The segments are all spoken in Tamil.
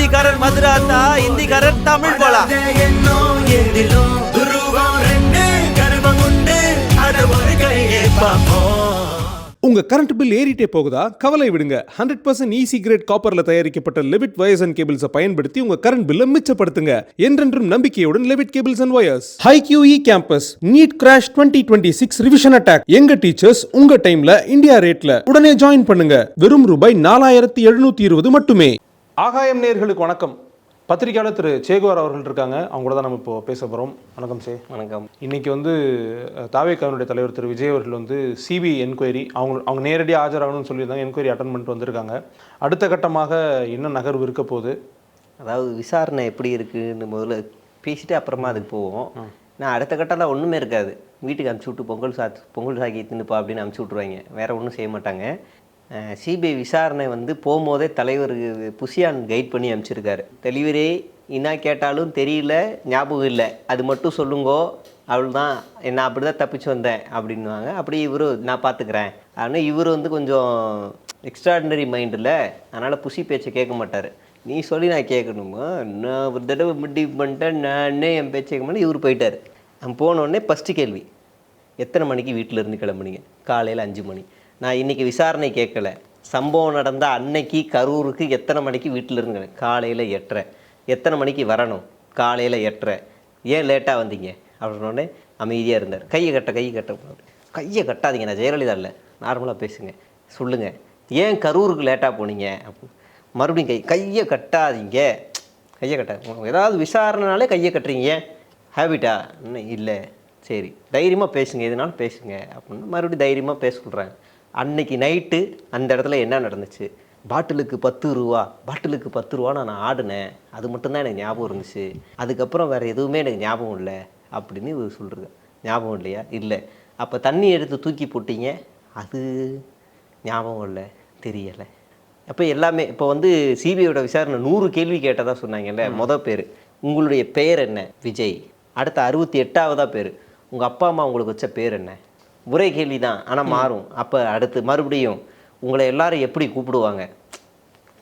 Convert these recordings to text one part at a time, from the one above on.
ஹிந்திக்காரர் மதுராந்தா, ஹிந்திக்காரர் தமிழ் போலா. உங்க கரண்ட் பில் ஏறிட்டே போகுதா? கவலை விடுங்க. 100% ஈஸி கிரேட் காப்பர்ல தயாரிக்கப்பட்ட லெவிட் வயர்ஸ் அண்ட் கேபிள்ஸை பயன்படுத்தி உங்க கரண்ட் பில்லை மிச்சப்படுத்துங்க. என்றென்றும் நம்பிக்கையுடன் Levit cables and wires. HiQE campus NEET crash 2026 revision attack. எங்க டீச்சர்ஸ் உங்க டைம்ல இந்தியா ரேட்ல. உடனே ஜாயின் பண்ணுங்க. வெறும் ரூபாய் 4720 மட்டுமே. ஆகாயம் நேயர்களுக்கு வணக்கம். பத்திரிகையாளர் திரு சேகுவார் அவர்கள் இருக்காங்க. அவங்க கூட தான் நம்ம இப்போ பேச போகிறோம். வணக்கம் சே. வணக்கம். இன்னைக்கு தாவேகாவினுடைய தலைவர் திரு விஜய் அவர்கள் சிபிஐ என்கொயரி அவங்க நேரடியாக ஆஜராகணும்னு சொல்லியிருந்தாங்க. என்கொயரி அட்டன் பண்ணிட்டு வந்திருக்காங்க. அடுத்த கட்டமாக என்ன நகர்வு இருக்க போகுது? அதாவது விசாரணை எப்படி இருக்குன்னு முதல்ல பேசிட்டு அப்புறமா அதுக்கு போவோம். நான் அடுத்த கட்டம்லாம் ஒன்றுமே இருக்காது. வீட்டுக்கு அனுப்பிச்சி விட்டு பொங்கல் சாக்கி தின்னுப்பா அப்படின்னு அனுப்பிச்சி விட்ருவாங்க. வேறு ஒன்றும் செய்ய மாட்டாங்க. சிபிஐ விசாரணை போகும்போதே தலைவர் புசியான் கைட் பண்ணி அனுப்பிச்சிருக்காரு. தெளிவரே என்ன கேட்டாலும் தெரியல, ஞாபகம் இல்லை, அது மட்டும் சொல்லுங்கோ, அவள் தான் நான் அப்படி தான் தப்பிச்சு வந்தேன் அப்படின்வாங்க. அப்படி இவர் நான் பார்த்துக்கிறேன். ஆனால் இவர் கொஞ்சம் எக்ஸ்ட்ராடினரி மைண்டில், அதனால் புசி பேச்சை கேட்க மாட்டார். நீ சொல்லி நான் கேட்கணுமா, நான் ஒரு தடவை முடிவு பண்ணிட்டேன், நானே என் பேச்சை கேட்க மாட்டேன். இவர் போயிட்டார். நான் போனோடனே ஃபஸ்ட்டு கேள்வி, எத்தனை மணிக்கு வீட்டில் இருந்து கிளம்புனீங்க? காலையில் 5 மணி. நான் இன்றைக்கி விசாரணை கேட்கல, சம்பவம் நடந்த அன்னைக்கு கரூருக்கு எத்தனை மணிக்கு வீட்டில் இருங்க? காலையில் 8:30. எத்தனை மணிக்கு வரணும்? காலையில் 8:30. ஏன் லேட்டாக வந்தீங்க அப்படின்னோடனே அமைதியாக இருந்தார். கையை கட்டாதீங்க, நான் ஜெயலலிதா இல்லை, நார்மலாக பேசுங்க, சொல்லுங்கள், ஏன் கரூருக்கு லேட்டாக போனீங்க? மறுபடியும் கையை கட்டாதீங்க, ஏதாவது விசாரணைனாலே கையை கட்டுறீங்க, ஹேபிட்டா? இல்லை, சரி தைரியமாக பேசுங்க, எதுனாலும் பேசுங்க அப்படின்னு மறுபடியும் தைரியமாக பேச சொல்கிறேன். அன்னைக்கு நைட்டு அந்த இடத்துல என்ன நடந்துச்சு? பாட்டிலுக்கு 10 ரூபா நான் ஆடினேன், அது மட்டும்தான் எனக்கு ஞாபகம் இருந்துச்சு. அதுக்கப்புறம் வேறு எதுவுமே எனக்கு ஞாபகம் இல்லை அப்படின்னு இவர் சொல்கிறது. ஞாபகம் இல்லையா? இல்லை. அப்போ தண்ணி எடுத்து தூக்கி போட்டீங்க, அது ஞாபகம் இல்லை, தெரியலை. அப்போ எல்லாமே இப்போ சிபிஐயோட விசாரணை 100 கேள்வி கேட்டதாக சொன்னாங்கல்ல. மொதல் பேர், உங்களுடைய பேர் என்ன? விஜய். அடுத்த 68ஆவதா பேர், உங்கள் அப்பா அம்மா உங்களுக்கு வச்ச பேர் என்ன? ஒரே கேள்வி தான், ஆனால் மாறும். அப்போ அடுத்து மறுபடியும் உங்களை எல்லாரும் எப்படி கூப்பிடுவாங்க?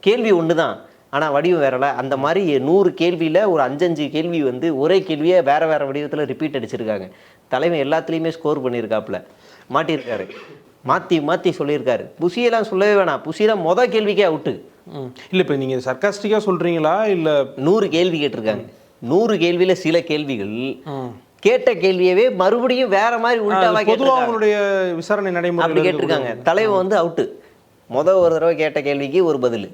கேள்வி ஒன்று தான், ஆனால் வடிவம் வேறல. அந்த மாதிரி 100 கேள்வியில் ஒரு 5 கேள்வி ஒரே கேள்வியை வேறு வடிவத்தில் ரிப்பீட் அடிச்சிருக்காங்க. தலைமை எல்லாத்துலேயுமே ஸ்கோர் பண்ணியிருக்காப்புல, மாட்டியிருக்காரு, மாற்றி சொல்லியிருக்காரு. புசியெல்லாம் சொல்லவே வேணாம், புசியெல்லாம் மொதல் கேள்விக்கே அவுட்டு. இல்லை, இப்போ நீங்கள் சர்க்காஸ்டிக்காக சொல்கிறீங்களா இல்லை? 100 கேள்வி கேட்டிருக்காங்க. 100 கேள்வியில் சில கேள்விகள் கேட்ட கேள்வியவே மறுபடியும் வேற மாதிரி உள்டாவா அவங்களுடைய விசாரணை நடைமுறை அப்படி கேட்டிருக்காங்க. தலைவன் அவுட்டு. ஒரு தடவை கேட்ட கேள்விக்கு ஒரு பதில்,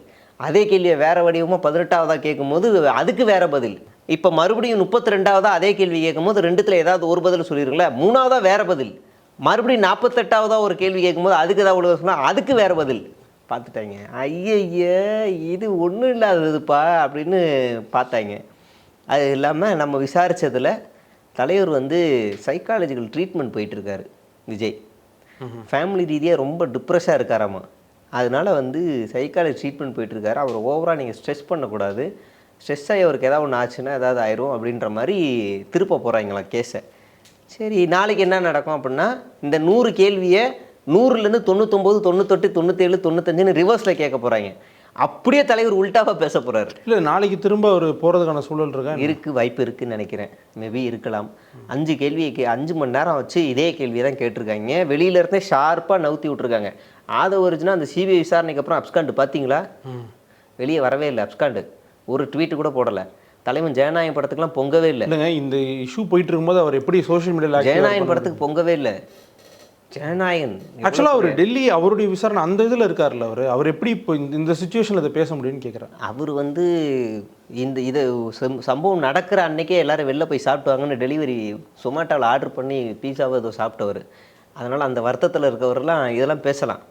அதே கேள்வியை வேற வடிவமாக 18ஆவதா கேட்கும்போது அதுக்கு வேற பதில். இப்போ மறுபடியும் 32ஆவதா அதே கேள்வி கேட்கும்போது 2த்துல ஏதாவது ஒரு பதில் சொல்லிடுங்களா, 3ஆவதா வேற பதில். மறுபடியும் 48ஆவதா ஒரு கேள்வி கேட்கும்போது அதுக்கு ஏதாவது உள்ள சொன்னால் அதுக்கு வேற பதில். பார்த்துட்டாங்க, ஐய இது ஒன்றும் இல்லாததுப்பா அப்படின்னு பார்த்தாங்க. அது இல்லாமல் நம்ம விசாரித்ததில் தலைவர் சைக்காலஜிக்கல் ட்ரீட்மெண்ட் போயிட்டுருக்காரு விஜய். ஃபேமிலி ரீதியாக ரொம்ப டிப்ரெஷாக இருக்காராமா. அதனால் சைக்காலஜி ட்ரீட்மெண்ட் போயிட்டுருக்காரு. அவர் ஓவராக நீங்கள் ஸ்ட்ரெஸ் பண்ணக்கூடாது, ஸ்ட்ரெஸ் ஆகி அவருக்கு ஏதாவது ஒன்று ஆச்சுன்னா ஏதாவது ஆயிரும் அப்படின்ற மாதிரி திருப்ப போகிறாங்களாம் கேஸை. சரி, நாளைக்கு என்ன நடக்கும் அப்படின்னா, இந்த 100 கேள்வியை 100லேருந்து 99, 98, 97, 95ன்னு ரிவர்ஸில் கேட்க போகிறாங்க. அப்படியே தலைவர் உல்டாவாக பேச போகிறாரு. இல்லை, நாளைக்கு திரும்ப அவர் போகிறதுக்கான சூழல் வாய்ப்பு இருக்குதுன்னு நினைக்கிறேன். மேபி இருக்கலாம். 5 கேள்விக்கு 5 மணி நேரம் வச்சு இதே கேள்வியை தான் கேட்டிருக்காங்க. வெளியில இருந்தே ஷார்ப்பாக நவுத்தி விட்ருக்காங்க. ஒரிஜினா அந்த சிபிஐ விசாரணைக்கு அப்புறம் அப்ஸ்காண்டு பார்த்தீங்களா? வெளியே வரவே இல்லை அப்ஸ்காண்டு. ஒரு ட்வீட்டு கூட போடலை. தலைவன் ஜெயநாயகன் படத்துக்குலாம் பொங்கவே இல்லை. இல்லைங்க, இந்த இஷ்யூ போயிட்டு இருக்கும்போது அவர் எப்படி சோஷியல் மீடியாவில் ஜெயநாயகன் படத்துக்கு பொங்கவே இல்லை. ஜனநாயகன் ஆக்சுவலாக அவர் டெல்லி அவருடைய விசாரணை அந்த இதில் இருக்கார்ல, அவர் எப்படி இப்போ இந்த சுச்சுவேஷனில் இதை பேச முடியும்னு கேட்குறேன். அவர் இதை சம்பவம் நடக்கிற அன்னைக்கே எல்லாரும் வெளில போய் சாப்பிட்டுவாங்கன்னு டெலிவரி சொமேட்டோவில் ஆர்டர் பண்ணி பீஸாவை ஏதோ சாப்பிட்டவர். அதனால் அந்த வருத்தத்தில் இருக்கவரெல்லாம் இதெல்லாம் பேசலாம்.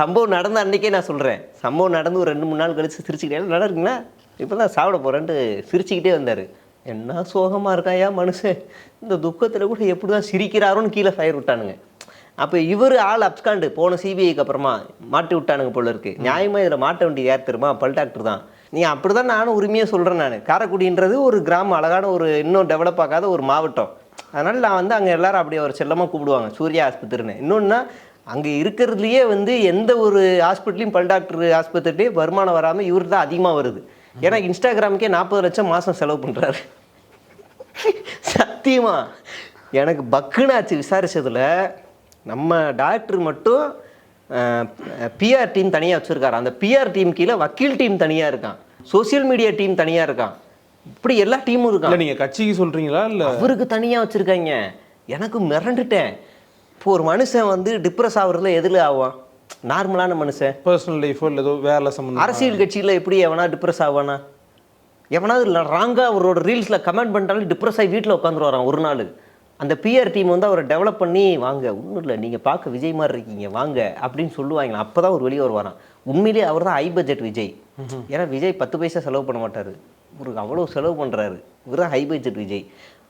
சம்பவம் நடந்த அன்றைக்கே நான் சொல்கிறேன், சம்பவம் நடந்து ஒரு 2-3 நாள் கழித்து சிரிச்சுக்கிட்டே நல்லா இருக்குங்களா, இப்போ தான் சாப்பிட போகிறேன்ட்டு சிரிச்சுக்கிட்டே வந்தார். என்ன சோகமாக இருக்காயா மனுஷன், இந்த துக்கத்தில் கூட எப்படி தான் சிரிக்கிறாரோன்னு கீழே ஃபயர் விட்டானுங்க. அப்போ இவர் ஆள் அப்ஸ்காண்டு போன சிபிஐக்கு அப்புறமா மாட்டி விட்டானுங்க போல இருக்குது. நியாயமாக இதில் மாட்ட வேண்டியது யார் தெரியுமா? பல் டாக்டர் தான். நீ அப்படி தான் நானும் உரிமையாக சொல்கிறேன். நான் காரைக்குடின்றது ஒரு கிராமம், அழகான ஒரு இன்னும் டெவலப் ஆகாத ஒரு மாவட்டம். அதனால் நான் அங்கே எல்லோரும் அப்படி ஒரு செல்லமாக கூப்பிடுவாங்க, சூர்யா ஆஸ்பத்திரின்னு. இன்னொன்னா அங்கே இருக்கிறதுலையே வந்து எந்த ஒரு ஹாஸ்பிட்டலையும் பல் டாக்டர் ஆஸ்பத்திரிலையும் வருமானம் வராமல் இவருக்கு தான் அதிகமாக வருது. ஏன்னா இன்ஸ்டாகிராமுக்கே 40 லட்சம் மாதம் செலவு பண்ணுறாரு. சத்தியமா எனக்கு பக்குனாச்சு விசாரிச்சதில். நம்ம டாக்டர் மட்டும் பிஆர் டீம் தனியாக வச்சுருக்காரு. அந்த பிஆர் டீம் கீழே வக்கீல் டீம் தனியாக இருக்கான், சோசியல் மீடியா டீம் தனியாக இருக்கான், இப்படி எல்லா டீமும் இருக்கான். நீங்கள் கட்சிக்கு சொல்கிறீங்களா இல்லை அவருக்கு தனியாக வச்சுருக்காங்க. எனக்கு மிரண்டுட்டேன். இப்போ ஒரு மனுஷன் வந்து டிப்ரெஸ் ஆகுறதுல எதில் ஆவான்? நார்மலான மனுஷன் பர்சனல் லைஃபோ இல்லை ஏதோ வேலை சம்மந்தம். அரசியல் கட்சியில் எப்படி எவனா டிப்ரெஸ் ஆவானா? எவனாவது இல்லை ராங்காக அவரோட ரீல்ஸில் கமெண்ட் பண்ணிட்டாலும் டிப்ரெஸ் ஆகி வீட்டில் உட்காந்துட்டு வரான் ஒரு நாள். அந்த பிஆர் டீம் வந்து அவரை டெவலப் பண்ணி வாங்க, ஒன்றும் இல்லை நீங்கள் பார்க்க விஜய் மாதிரி இருக்கீங்க வாங்க அப்படின்னு சொல்லுவாங்களா. அப்போ தான் ஒரு வெளியே வருவாரான். உண்மையிலேயே அவர் தான் ஹை பட்ஜெட் விஜய். ஏன்னா விஜய் 10 பைசா செலவு பண்ண மாட்டார், இவருக்கு அவ்வளோ செலவு பண்ணுறாரு. இவர் தான் ஹை பட்ஜெட் விஜய்.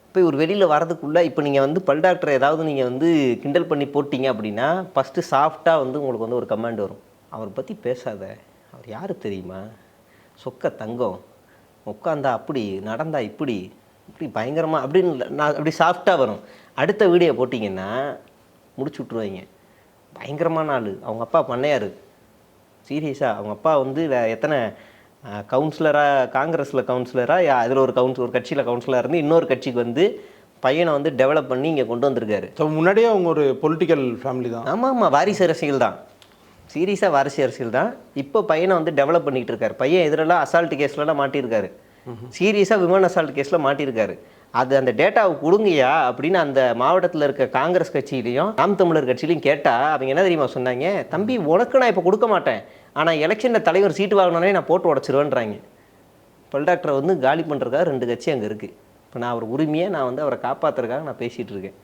இப்போ இவர் வெளியில் வரதுக்குள்ளே இப்போ நீங்கள் வந்து பல் டாக்டர் ஏதாவது நீங்கள் வந்து கிண்டல் பண்ணி போட்டிங்க அப்படின்னா ஃபஸ்ட்டு சாஃப்டாக வந்து உங்களுக்கு வந்து ஒரு கமெண்ட் வரும், அவரை பற்றி பேசாத, அவர் யார் தெரியுமா, சொக்க தங்கம், உட்காந்தா அப்படி நடந்தா இப்படி இப்படி பயங்கரமாக அப்படின்னு நான் அப்படி சாஃப்டாக வரும். அடுத்த வீடியோ போட்டிங்கன்னா முடிச்சு விட்ருவாங்க. பயங்கரமான ஆள். அவங்க அப்பா பண்ணையார். சீரியஸாக அவங்க அப்பா வந்து எத்தனை கவுன்சிலராக, காங்கிரஸில் கவுன்சிலராக, அதில் ஒரு கட்சியில் கவுன்சிலராக இருந்து இன்னொரு கட்சிக்கு வந்து பையனை வந்து டெவலப் பண்ணி இங்கே கொண்டு வந்திருக்காரு. ஸோ முன்னாடியே அவங்க ஒரு பொலிட்டிக்கல் ஃபேமிலி தான். ஆமாம், வாரிசு அரசியல் தான். சீரியஸாக வாரிசு அரசியல் தான். இப்போ பையனை வந்து டெவலப் பண்ணிகிட்டு இருக்காரு. பையன் எதிரெல்லாம் அசால்ட் கேஸ்லலாம் மாட்டியிருக்காரு. சீரியஸாக விமன் அசால்ட் கேஸில் மாட்டியிருக்காரு. அது அந்த டேட்டாவை கொடுங்கயா அப்படின்னு அந்த மாவட்டத்தில் இருக்க காங்கிரஸ் கட்சியிலையும் நாம் தமிழர் கட்சியிலையும் கேட்டால் அவங்க என்ன தெரியுமா சொன்னாங்க, தம்பி உனக்கு நான் இப்போ கொடுக்க மாட்டேன், ஆனால் எலெக்ஷனில் தலைவர் சீட்டு வாங்கினோன்னே நான் போட்டு உடச்சிருவேன்றாங்க. பல் டாக்டரை வந்து காலி பண்ணுறதுக்காக 2 கட்சி அங்கே இருக்குது. இப்போ நான் அவர் உரிமையை நான் வந்து அவரை காப்பாற்றுறதுக்காக நான் பேசிகிட்டு இருக்கேன்.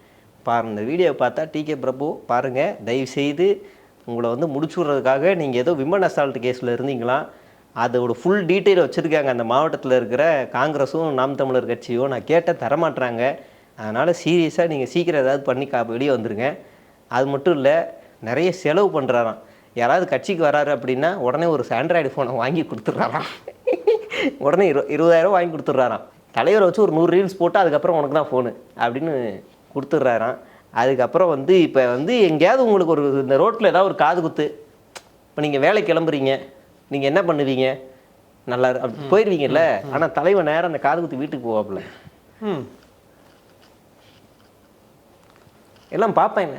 பாருங்கள், இந்த வீடியோவை பார்த்தா டிகே பிரபு பாருங்கள், தயவுசெய்து உங்களை வந்து முடிச்சு விட்றதுக்காக நீங்கள் ஏதோ விமன் அசால்ட் கேஸில் இருந்தீங்களா, அதோட ஃபுல் டீட்டெயில் வச்சுருக்காங்க அந்த மாவட்டத்தில் இருக்கிற காங்கிரஸும் நாம் தமிழர் கட்சியும். நான் கேட்டால் தரமாட்டுறாங்க. அதனால் சீரியஸாக நீங்கள் சீக்கிரம் ஏதாவது பண்ணி வெளியே வந்துடுங்க. அது மட்டும் இல்லை, நிறைய செலவு பண்ணுறாராம். யாராவது கட்சிக்கு வராரு அப்படின்னா உடனே ஒரு ஆண்ட்ராய்டு ஃபோனை வாங்கி கொடுத்துட்றாராம். உடனே 20,000 வாங்கி கொடுத்துட்றாராம். தலைவரை வச்சு ஒரு 100 ரீல்ஸ் போட்டு அதுக்கப்புறம் உனக்கு தான் ஃபோனு அப்படின்னு கொடுத்துட்றாராம். அதுக்கப்புறம் வந்து இப்போ வந்து எங்கேயாவது உங்களுக்கு ஒரு இந்த ரோட்டில் ஏதாவது ஒரு காது குத்து, இப்போ நீங்கள் வேலை கிளம்புறீங்க, நீங்கள் என்ன பண்ணுவீங்க, நல்லா போயிடுவீங்கல்ல. ஆனால் தலைவன் நேரம் அந்த காது குத்தி வீட்டுக்கு போவாப்புல. எல்லாம் பார்ப்பேன்,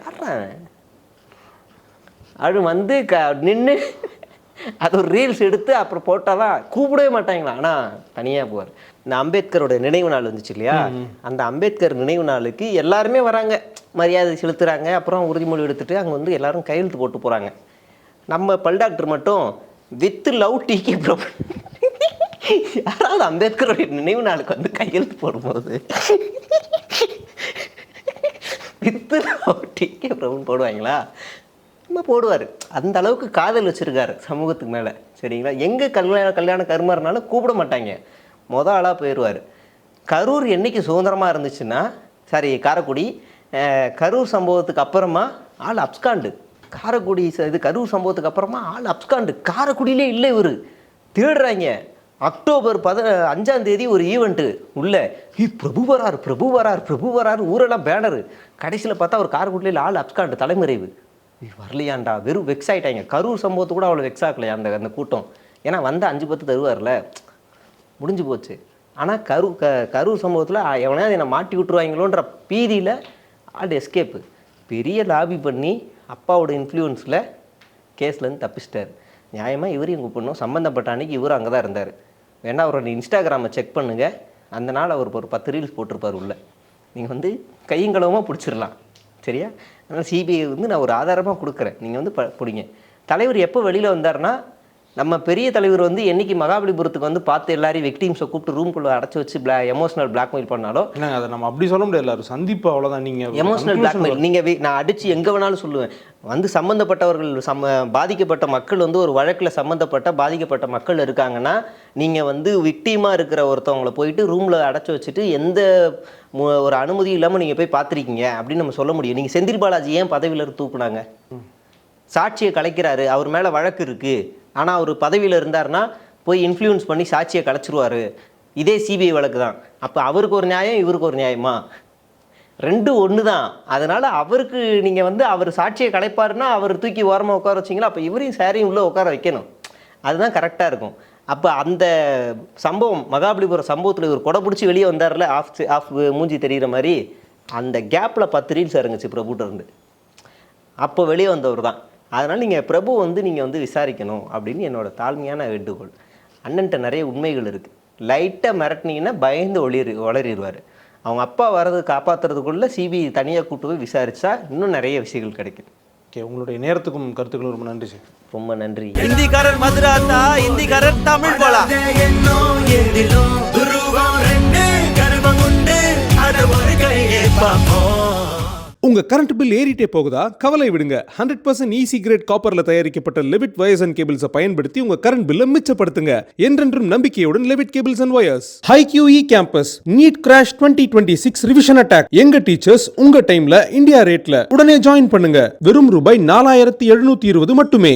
அது வந்து நின்று அது ஒரு ரீல்ஸ் எடுத்து அப்புறம் போட்டால் தான் கூப்பிடவே மாட்டாங்களா. ஆனால் தனியாக போவார். இந்த அம்பேத்கரோட நினைவு நாள் வந்துச்சு இல்லையா, அந்த அம்பேத்கர் நினைவு நாளுக்கு எல்லாருமே வராங்க, மரியாதை செலுத்துகிறாங்க, அப்புறம் உறுதிமொழி எடுத்துகிட்டு அங்கே வந்து எல்லாரும் கையெழுத்து போட்டு போகிறாங்க. நம்ம பல் டாக்டர் மட்டும் வித் லவ் டிகே பிரபு, யாராவது அம்பேத்கருடைய நினைவு நாளுக்கு வந்து கையெழுத்து போடும்போது வித் லவ் டிகே பிரபுன்னு போடுவாங்களா? நம்ம போடுவார். அந்த அளவுக்கு காதல் வச்சுருக்காரு சமூகத்துக்கு மேலே. சரிங்களா? எங்கே கல்யாண கருமாறினாலும் கூப்பிட மாட்டாங்க, ஆளாக போயிடுவார். கரூர் என்றைக்கு சுதந்திரமாக இருந்துச்சுன்னா, சாரி காரைக்குடி, கரூர் சம்பவத்துக்கு அப்புறமா ஆள் அப்ஸ்காண்டு. காரைக்குடி இது கரூர் சம்பவத்துக்கு அப்புறமா ஆள் அப்ஸ்காண்டு. காரைக்குடியிலே இல்லை, இவர் தேடுறாங்க. அக்டோபர் 5 ஒரு ஈவெண்ட்டு உள்ள பிரபு வராரு பிரபு வராரு பிரபு வராரு, ஊரெல்லாம் பேனரு. கடைசியில் பார்த்தா ஒரு காரைக்குடியில் ஆள் அப்ஸ்காண்டு, தலைமறைவு. வரலையாண்டா, வெறும் வெக்ஸ் ஆகிட்டாங்க. கரூர் சம்பவத்து கூட அவ்வளோ வெக்ஸ் ஆகலையா அந்த கூட்டம். ஏன்னா வந்து 5-10 தருவார்ல, முடிஞ்சு போச்சு. ஆனால் கரூர் சம்பவத்தில் எவனையாவது என்னை மாட்டி விட்டுருவாங்களோன்ற பீதியில் ஆள் எஸ்கேப்பு. பெரிய லாபி பண்ணி அப்பாவோட இன்ஃப்ளூயன்ஸில் கேஸ்லேருந்து தப்பிச்சிட்டார். நியாயமாக இவரையும் கூப்பிடணும். சம்மந்தப்பட்ட அன்றைக்கி இவரும் அங்கே தான் இருந்தார். வேணா அவரோட இன்ஸ்டாகிராமை செக் பண்ணுங்கள். அந்த நாள் அவர் ஒரு 10 ரீல்ஸ் போட்டிருப்பார் உள்ள. நீங்கள் வந்து கையங்களவமாக பிடிச்சிடலாம். சரியா? அதனால் சிபிஐ வந்து நான் ஒரு ஆதாரமாக கொடுக்குறேன், நீங்கள் வந்து பிடிங்க. தலைவர் எப்போ வெளியில் வந்தார்னா, நம்ம பெரிய தலைவர் வந்து என்றைக்கு மகாபலிபுரத்துக்கு வந்து பார்த்து எல்லாரையும் விக்டிம்ஸை கூப்பிட்டு ரூம்குள்ளே அடைச்சி வச்சு எமோஷனல் பிளாக்மெயில் பண்ணாலும், அதை நம்ம அப்படி சொல்ல முடியாது. எல்லாரும் சந்திப்பு அவ்வளோதான். நீங்கள் எமோஷனல் பிளாக்மெயில் நீங்கள் நான் அடித்து எங்கே வேணாலும் சொல்லுவேன். வந்து சம்மந்தப்பட்டவர்கள் பாதிக்கப்பட்ட மக்கள் வந்து ஒரு வழக்கில் பாதிக்கப்பட்ட மக்கள் இருக்காங்கன்னா, நீங்கள் வந்து விக்டிமாக இருக்கிற ஒருத்தவங்களை போயிட்டு ரூமில் அடைச்சி வச்சுட்டு எந்த ஒரு அனுமதி இல்லாமல் நீங்கள் போய் பார்த்துருக்கீங்க அப்படின்னு நம்ம சொல்ல முடியும். நீங்கள் செந்தில் பாலாஜி ஏன் பதவியில் தூக்குனாங்க? சாட்சியை கலைக்கிறாரு, அவர் மேலே வழக்கு இருக்குது, ஆனால் அவர் பதவியில் இருந்தார்னா போய் இன்ஃப்ளூயன்ஸ் பண்ணி சாட்சியை கலைச்சிருவார். இதே சிபிஐ வழக்கு தான். அப்போ அவருக்கு ஒரு நியாயம், இவருக்கு ஒரு நியாயமா? ரெண்டும் ஒன்று தான். அதனால் அவருக்கு நீங்கள் வந்து அவர் சாட்சியை கலைப்பாருன்னா அவர் தூக்கி ஓரமாக உட்கார வச்சிங்களா, அப்போ இவரையும் சாரையும் உள்ளே உட்கார வைக்கணும். அதுதான் கரெக்டாக இருக்கும். அப்போ அந்த சம்பவம் மகாபலிபுரம் சம்பவத்தில் இவர் கொடை பிடிச்சி வெளியே வந்தார்ல, ஆஃப் மூஞ்சி தெரிகிற மாதிரி, அந்த கேப்பில் 10 ரீல்ஸ் இறங்குச்சு பிரபுட்ட இருந்து. அப்போ வெளியே வந்தவர் தான். அதனால் நீங்கள் பிரபு வந்து நீங்கள் வந்து விசாரிக்கணும் அப்படின்னு என்னோட தாழ்மையான வேண்டுகோள். அண்ணன்ட்ட நிறைய உண்மைகள் இருக்குது. லைட்டாக மிரட்டினீங்கன்னா பயந்து வளரிடுவார். அவங்க அப்பா வர்றது காப்பாற்றுறதுக்குள்ளே சிபிஐ தனியாக கூட்டு போய் விசாரித்தா இன்னும் நிறைய விஷயங்கள் கிடைக்கும். ஓகே, உங்களுடைய நேரத்துக்கும் கருத்துக்களும் ரொம்ப நன்றி சார். ரொம்ப நன்றி. ஹிந்திக்காரர் மதுராந்தா, ஹிந்திக்காரர் தமிழ் போலா. உங்க கரண்ட் பில் ஏறிட்டே போகுதா? கவலை விடுங்க. 100% ஈசி கிரேட் காப்பர்ல தயாரிக்கப்பட்ட லெவிட் வயர்ஸ் அண்ட் கேபிள்ஸை பயன்படுத்தி உங்க கரண்ட் பில்லை மிச்சப்படுத்துங்க. என்றென்றும் நம்பிக்கையுடன் Levit cables and wires. HiQE campus NEET crash 2026 revision attack. எங்க டீச்சர்ஸ் உங்க டைம்ல இந்தியா ரேட்ல. உடனே ஜாயின் பண்ணுங்க. வெறும் ரூபாய் 4720 மட்டுமே.